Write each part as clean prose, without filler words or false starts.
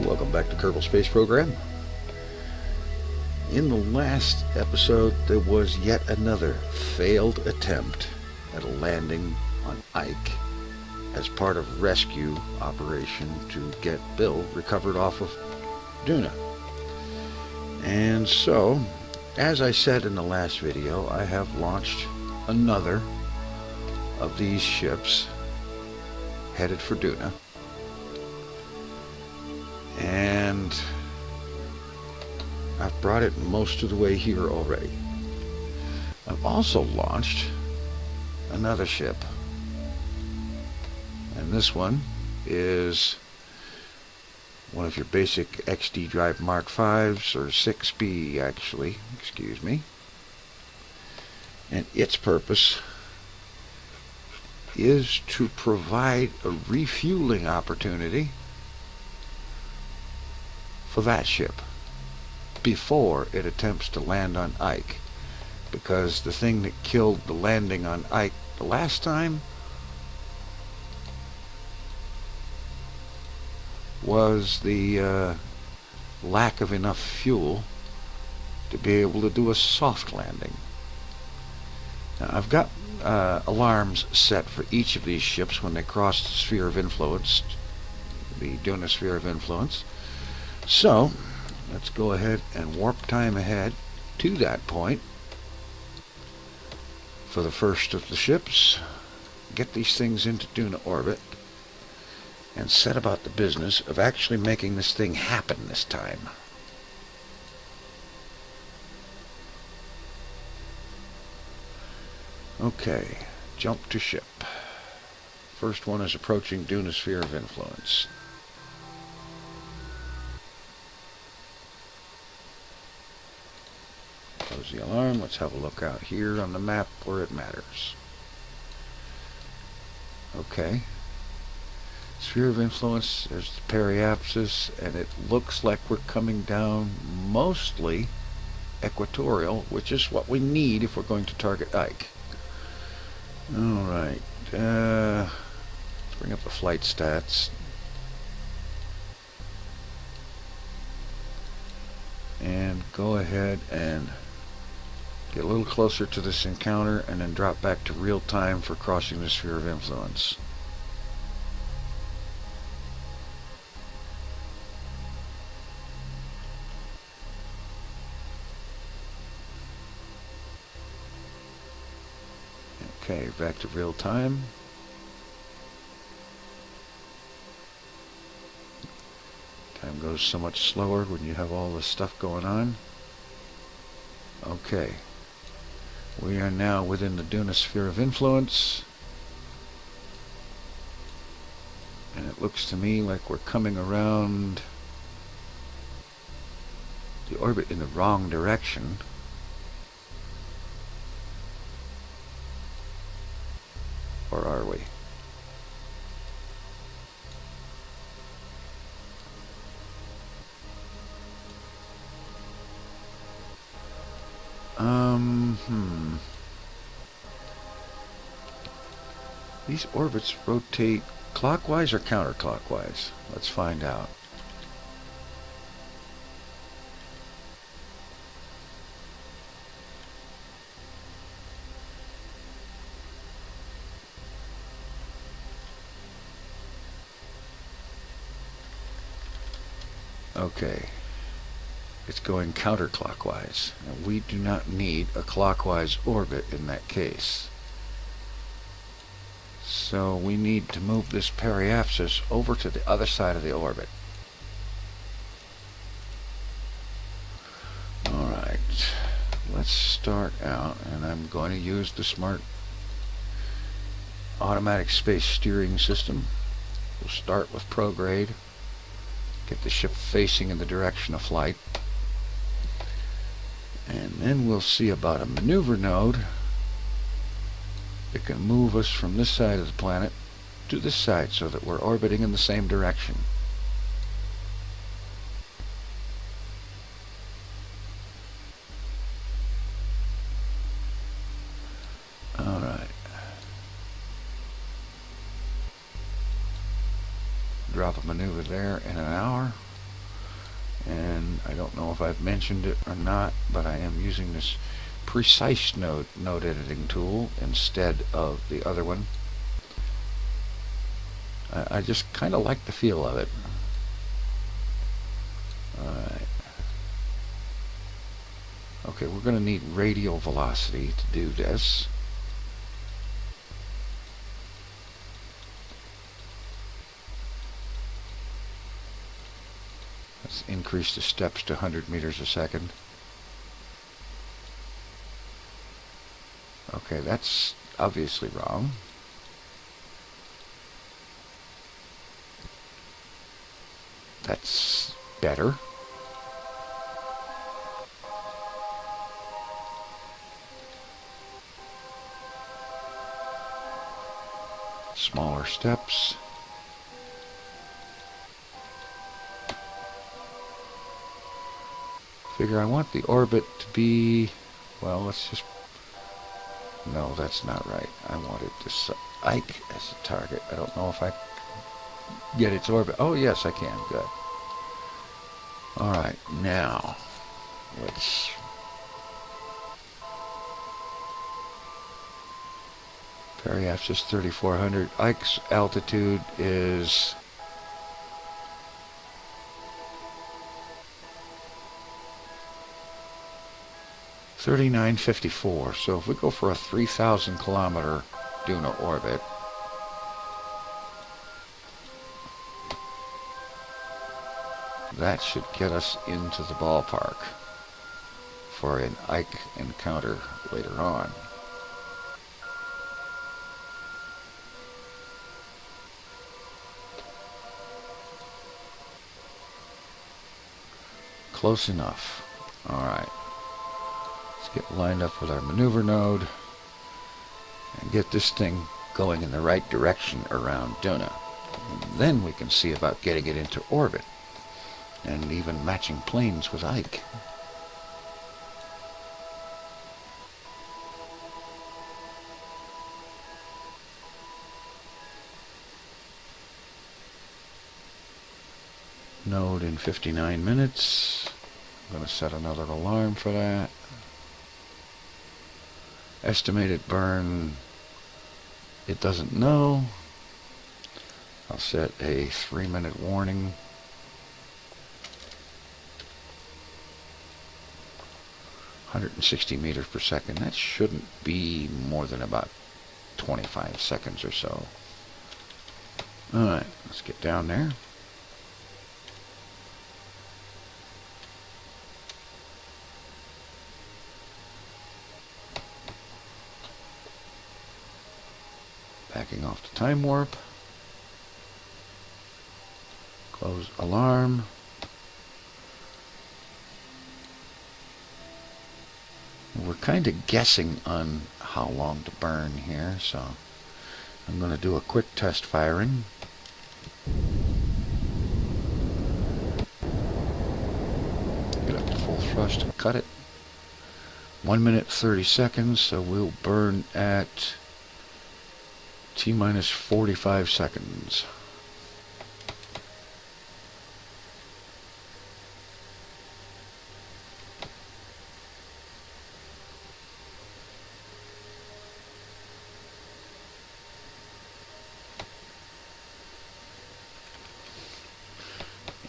Welcome back to Kerbal Space Program. In the last episode, there was yet another failed attempt at a landing on Ike as part of rescue operation to get Bill recovered off of Duna. And so, as I said in the last video, I have launched another of these ships headed for Duna. And I've brought it most of the way here already. I've also launched another ship, and this one is one of your basic XD drive Mark 5s, or 6B actually, excuse me. And its purpose is to provide a refueling opportunity for that ship before it attempts to land on Ike, because the thing that killed the landing on Ike the last time was the lack of enough fuel to be able to do a soft landing. Now, I've got alarms set for each of these ships when they cross the sphere of influence, the Duna sphere of influence. So, let's go ahead and warp time ahead to that point for the first of the ships, get these things into Duna orbit, and set about the business of actually making this thing happen this time. Okay, jump to ship. First one is approaching Duna sphere of influence. Close the alarm. Let's have a look out here on the map where it matters. Okay. Sphere of influence, there's the periapsis, and it looks like we're coming down mostly equatorial, which is what we need if we're going to target Ike. Alright. Let's bring up the flight stats. And go ahead and get a little closer to this encounter, and then drop back to real time for crossing the sphere of influence. Okay, back to real time. Time goes so much slower when you have all this stuff going on. Okay. We are now within the Duna sphere of influence, and it looks to me like we're coming around the orbit in the wrong direction. Or are we? These orbits rotate clockwise or counterclockwise? Let's find out. Okay. It's going counterclockwise, and we do not need a clockwise orbit in that case. So we need to move this periapsis over to the other side of the orbit. Alright, let's start out, and I'm going to use the smart automatic space steering system. We'll start with prograde, get the ship facing in the direction of flight, and then we'll see about a maneuver node that can move us from this side of the planet to this side so that we're orbiting in the same direction. Alright. Drop a maneuver there in an hour. And I don't know if I've mentioned it or not, but I am using this precise node editing tool instead of the other one. I just kind of like the feel of it. Alright. Okay, we're going to need radial velocity to do this. Let's increase the steps to 100 meters a second. Okay, that's obviously wrong. That's better. Smaller steps. Figure I want the orbit to be, well, let's just, no, that's not right. I wanted this Ike as a target. I don't know if I get its orbit. Oh, yes, I can. Good. All right, now let's periapsis 3400. Ike's altitude is 3954. So if we go for a 3,000 kilometer Duna orbit, that should get us into the ballpark for an Ike encounter later on. Close enough. All right. Let's get lined up with our maneuver node and get this thing going in the right direction around Duna. And then we can see about getting it into orbit and even matching planes with Ike. Node in 59 minutes. I'm going to set another alarm for that. Estimated burn, it doesn't know. I'll set a 3-minute warning. (160 meters per second). That shouldn't be more than about 25 seconds or so. Alright, let's get down there. Backing off the time warp. Close alarm. We're kind of guessing on how long to burn here, so I'm going to do a quick test firing. Get up to full thrust and cut it. 1 minute 30 seconds, so we'll burn at T-minus 45 seconds.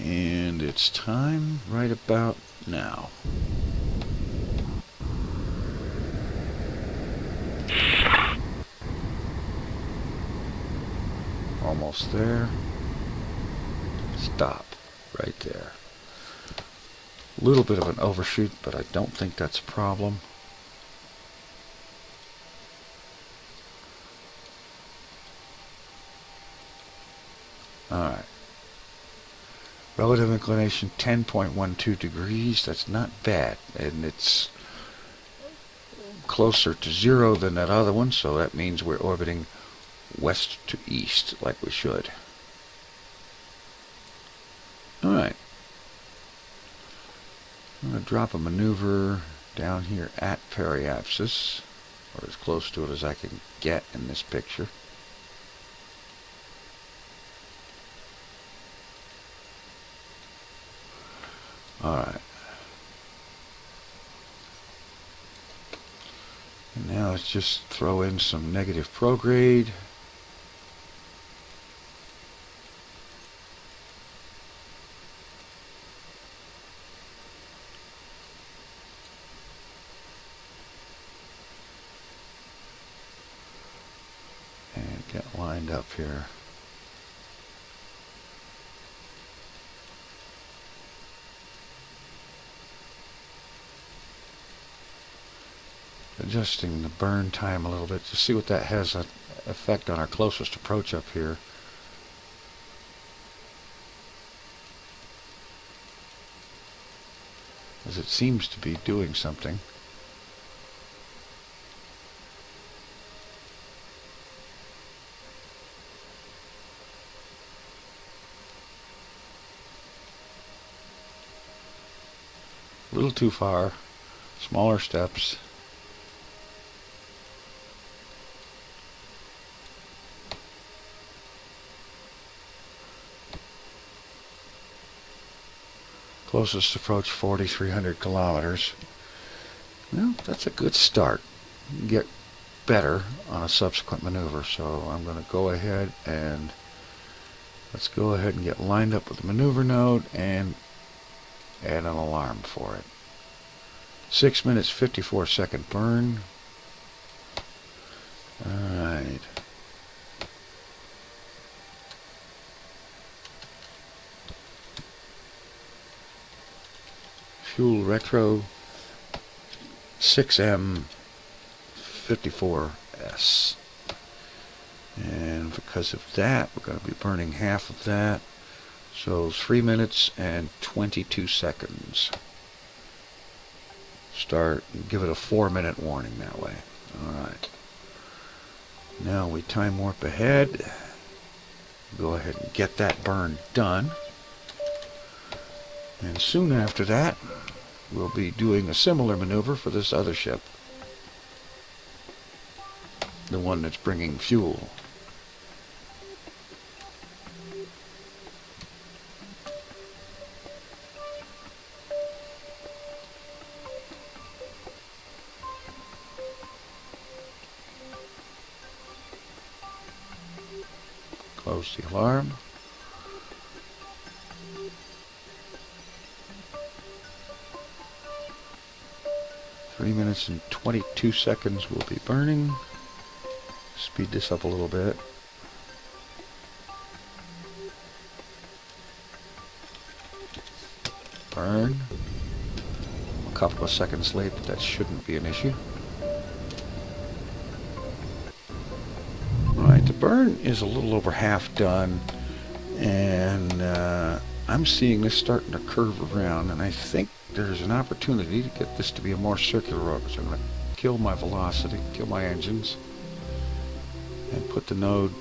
And it's time right about now. Almost there. Stop right there. A little bit of an overshoot, but I don't think that's a problem. Alright. Relative inclination 10.12 degrees. That's not bad. And it's closer to 0 than that other one, so that means we're orbiting west to east like we should. Alright. I'm going to drop a maneuver down here at periapsis, or as close to it as I can get in this picture. Alright. And now let's just throw in some negative prograde. And get lined up here. Adjusting the burn time a little bit to see what that has an effect on our closest approach up here. As it seems to be doing something. A little too far. Smaller steps. Closest approach 4,300 kilometers. Well, that's a good start. Get better on a subsequent maneuver. So I'm going to go ahead and let's go ahead and get lined up with the maneuver node and add an alarm for it. 6 minutes 54 second burn. Alright. Fuel retro 6M 54S. And because of that, we're going to be burning half of that. So 3 minutes and 22 seconds. Start, give it a 4-minute warning that way. Alright. Now we time warp ahead. Go ahead and get that burn done. And soon after that, we'll be doing a similar maneuver for this other ship. The one that's bringing fuel. Close the alarm. Three minutes and 22 seconds will be burning. Speed this up a little bit. Burn. A couple of seconds late, but that shouldn't be an issue. Alright, the burn is a little over half done, and I'm seeing this starting to curve around, and I think there's an opportunity to get this to be a more circular orbit. So I'm going to kill my velocity, kill my engines, and put the node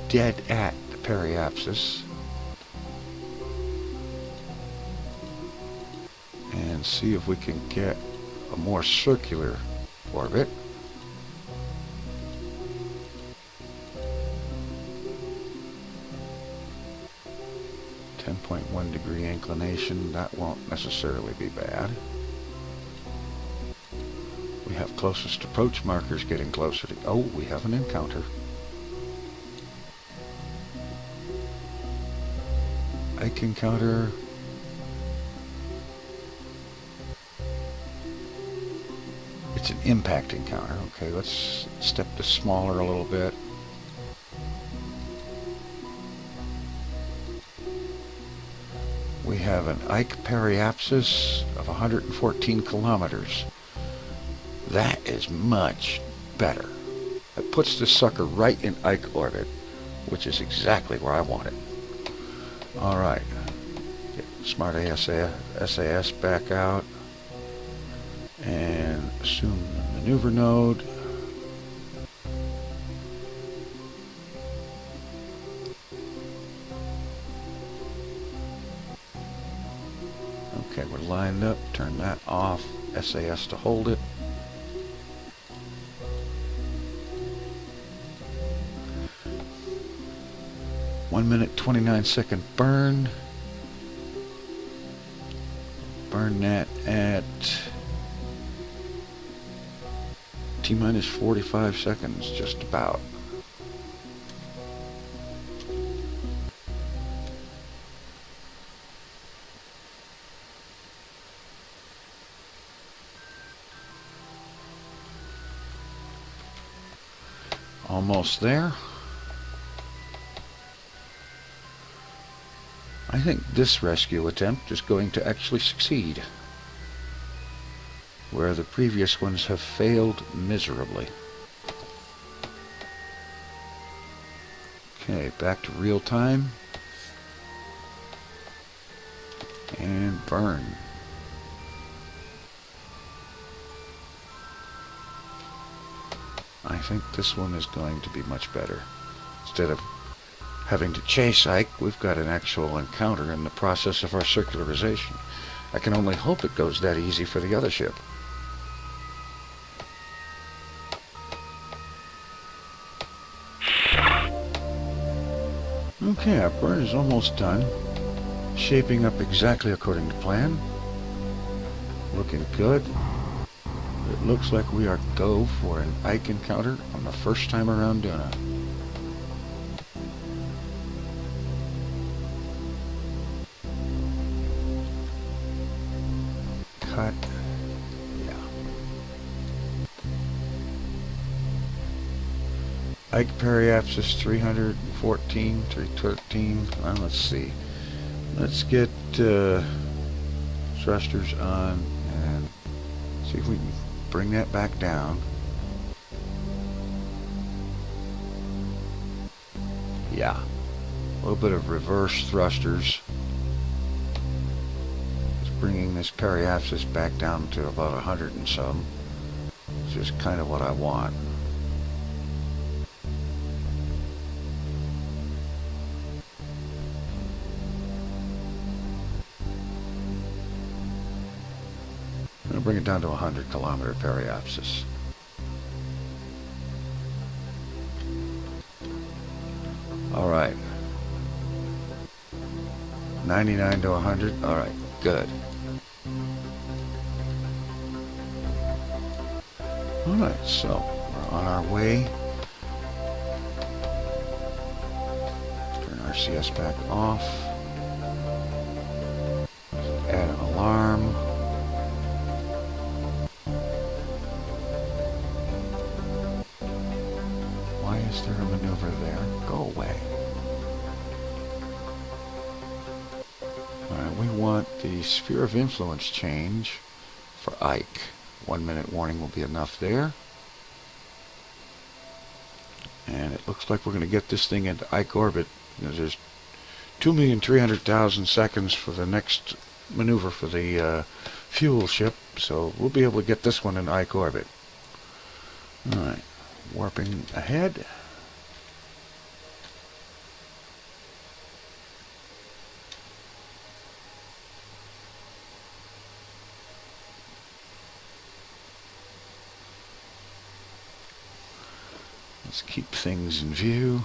dead at the periapsis. And see if we can get a more circular orbit. .1 degree inclination, that won't necessarily be bad. We have closest approach markers getting closer to... Oh, we have an encounter. Ike encounter. It's an impact encounter. Okay, let's step this smaller a little bit. We have an Ike periapsis of 114 kilometers. That is much better. It puts this sucker right in Ike orbit, which is exactly where I want it. Alright. Get Smart SAS back out. And assume the maneuver node. Okay, we're lined up. Turn that off. SAS to hold it. .1 minute 29 second burn. burn that at T-minus 45 seconds, just about. Almost there. I think this rescue attempt is going to actually succeed, where the previous ones have failed miserably. Okay, back to real time. And burn. I think this one is going to be much better. Instead of having to chase Ike, we've got an actual encounter in the process of our circularization. I can only hope it goes that easy for the other ship. Okay, our burn is almost done. Shaping up exactly according to plan. Looking good. It looks like we are go for an Ike encounter on the first time around Duna. Cut. Yeah. Ike periapsis 314, 313. Well, let's see. Let's get thrusters on and see if we can bring that back down. Yeah. A little bit of reverse thrusters. Just bringing this periapsis back down to about 100 and some. It's just kind of what I want. I'm going to bring it down to 100 kilometer periapsis. All right. 99 to 100. All right, good. All right, so we're on our way. Turn RCS back off. Add an alarm. Why is there a maneuver there? Go away. Alright, we want the sphere of influence change for Ike. 1 minute warning will be enough there. And it looks like we're going to get this thing into Ike orbit. There's 2,300,000 seconds for the next maneuver for the fuel ship, so we'll be able to get this one in Ike orbit. Alright, warping ahead. Let's keep things in view.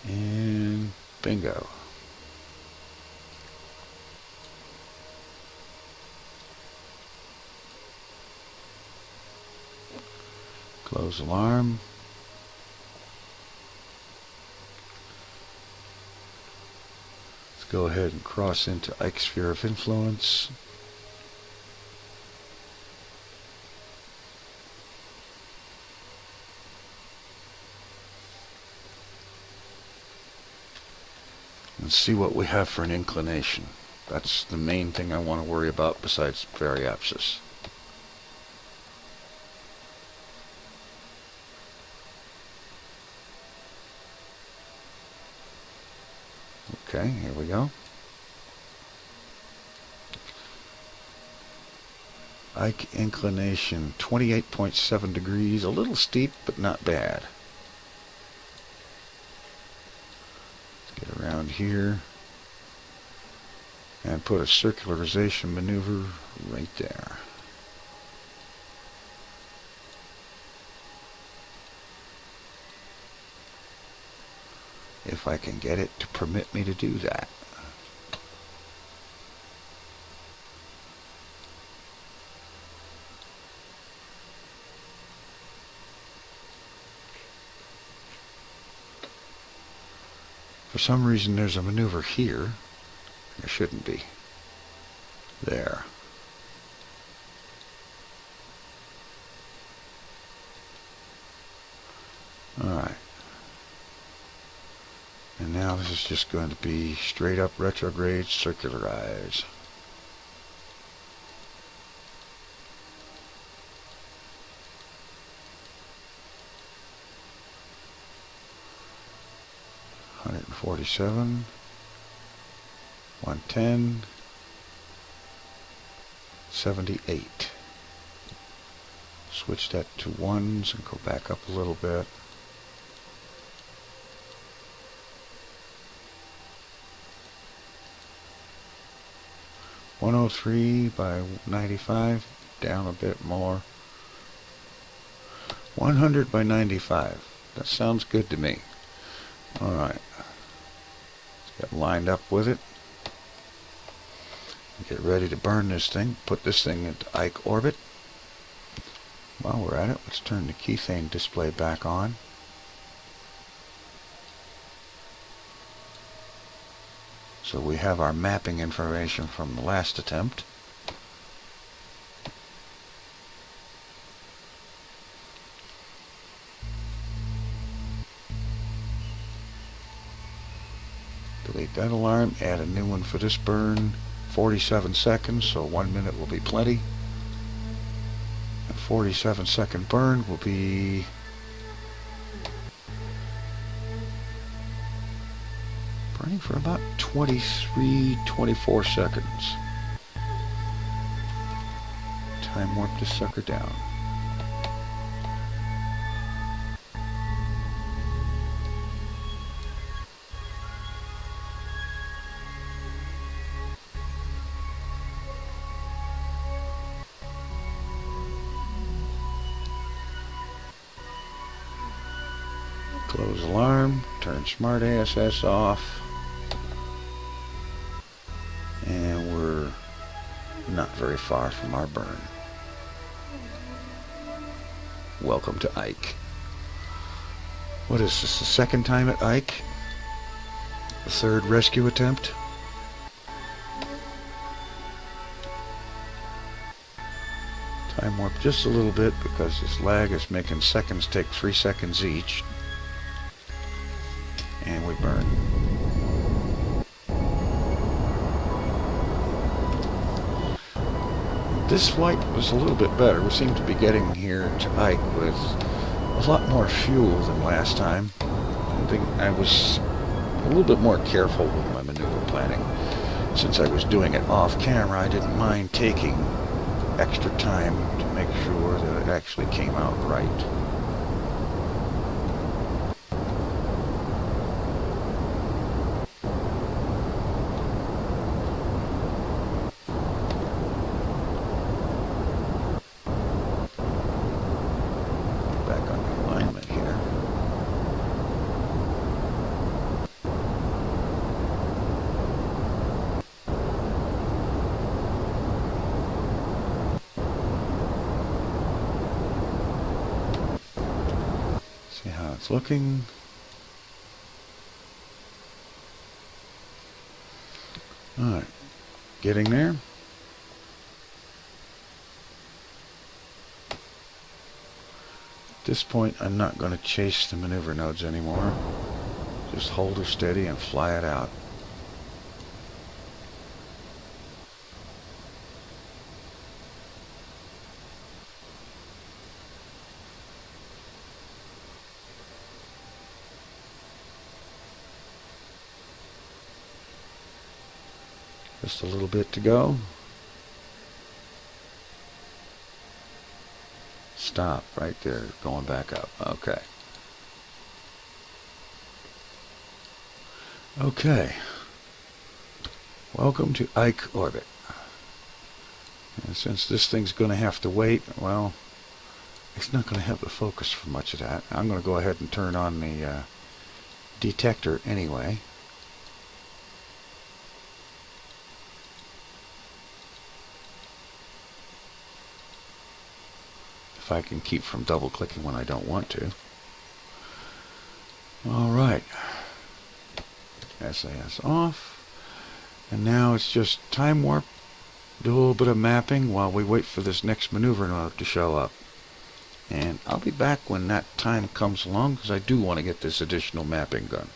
And bingo. Close alarm. Let's go ahead and cross into Ike's sphere of influence. And see what we have for an inclination. That's the main thing I want to worry about besides periapsis. Okay, here we go. Ike inclination, 28.7 degrees. A little steep, but not bad. Let's get around here and put a circularization maneuver right there. If I can get it to permit me to do that. For some reason there's a maneuver here. There shouldn't be. There. Alright. And now this is just going to be straight up retrograde circularize. $147, 110, 78. Switch that to ones and go back up a little bit. $103 by 95, down a bit more. 100 by 95. That sounds good to me. Alright. Let's get lined up with it. Get ready to burn this thing. Put this thing into Ike orbit. While we're at it, let's turn the keythane display back on. So we have our mapping information from the last attempt. Delete that alarm, add a new one for this burn. 47 seconds, so 1 minute will be plenty. A 47-second burn will be burning for about 24 seconds. Time warp this sucker down. Close alarm, turn Smart ASS off, and we're not very far from our burn. Welcome to Ike. What is this, the second time at Ike? The third rescue attempt? Time warp just a little bit because this lag is making seconds take 3 seconds each. And we burn. This flight was a little bit better. We seem to be getting here to Ike with a lot more fuel than last time. I think I was a little bit more careful with my maneuver planning. Since I was doing it off camera, I didn't mind taking extra time to make sure that it actually came out right. See how it's looking. Alright, getting there. At this point, I'm not going to chase the maneuver nodes anymore. Just hold her steady and fly it out. Just a little bit to go. stop right there, going back up. Okay. Okay. Welcome to Ike orbit. And since this thing's going to have to wait, well, it's not going to have the focus for much of that. I'm going to go ahead and turn on the detector anyway. If I can keep from double clicking when I don't want to. Alright. SAS off. And now it's just time warp. Do a little bit of mapping while we wait for this next maneuver node to show up. And I'll be back when that time comes along, because I do want to get this additional mapping done.